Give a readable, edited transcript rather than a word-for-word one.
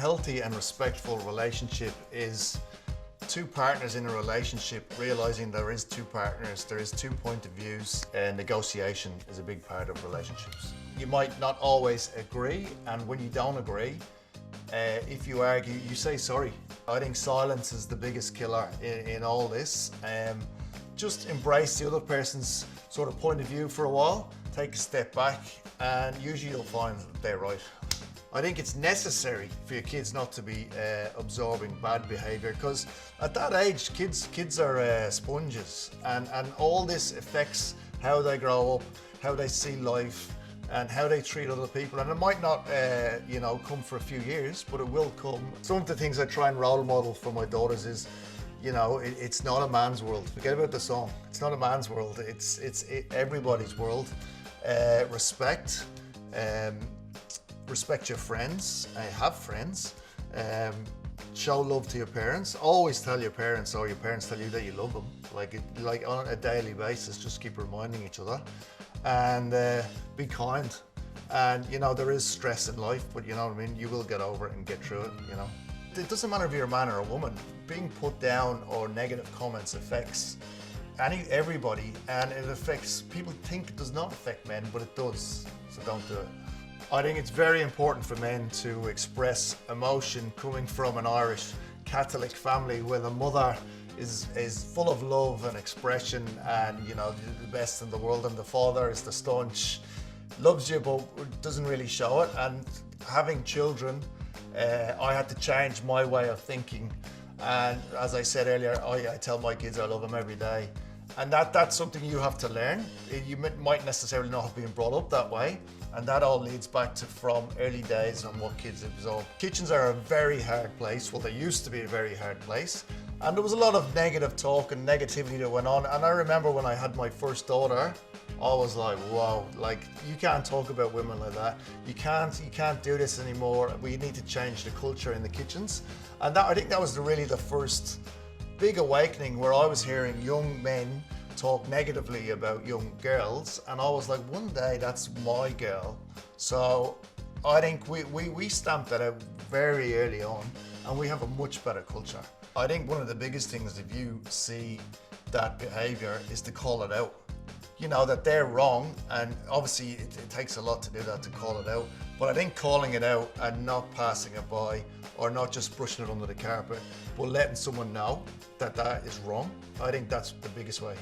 healthy and respectful relationship is two partners in a relationship realizing there is two partners, there is two point of views, and negotiation is a big part of relationships. You might not always agree, and when you don't agree, if you argue, you say sorry. I think silence is the biggest killer in all this. Just embrace the other person's sort of point of view for a while, take a step back, and usually you'll find they're right. I think it's necessary for your kids not to be absorbing bad behaviour, because at that age, kids are sponges, and all this affects how they grow up, how they see life, and how they treat other people. And it might not, come for a few years, but it will come. Some of the things I try and role model for my daughters is, it's not a man's world. Forget about the song. It's not a man's world. It's everybody's world. Respect. Respect your friends, have friends, show love to your parents. Always tell your parents, or your parents tell you that you love them, like on a daily basis. Just keep reminding each other, and be kind. And there is stress in life, but you know what I mean, you will get over it and get through it. It doesn't matter if you're a man or a woman. Being put down or negative comments affects everybody, and it affects, people think it does not affect men, but it does, so don't do it. I think it's very important for men to express emotion coming from an Irish Catholic family where the mother is full of love and expression and, the best in the world, and the father is the staunch, loves you but doesn't really show it. And having children, I had to change my way of thinking. And as I said earlier, I tell my kids I love them every day. And that's something you have to learn. You might necessarily not have been brought up that way. And that all leads back to from early days on what kids absorb. Kitchens are a very hard place. Well, they used to be a very hard place. And there was a lot of negative talk and negativity that went on. And I remember when I had my first daughter, I was like, wow, you can't talk about women like that. You can't do this anymore. We need to change the culture in the kitchens. And I think that was really the first big awakening, where I was hearing young men talk negatively about young girls, and I was like, one day that's my girl. So I think we stamped that out very early on, and we have a much better culture. I think one of the biggest things, if you see that behaviour, is to call it out. That they're wrong, and obviously it takes a lot to do that, to call it out. But I think calling it out and not passing it by, or not just brushing it under the carpet, but letting someone know that that is wrong, I think that's the biggest way.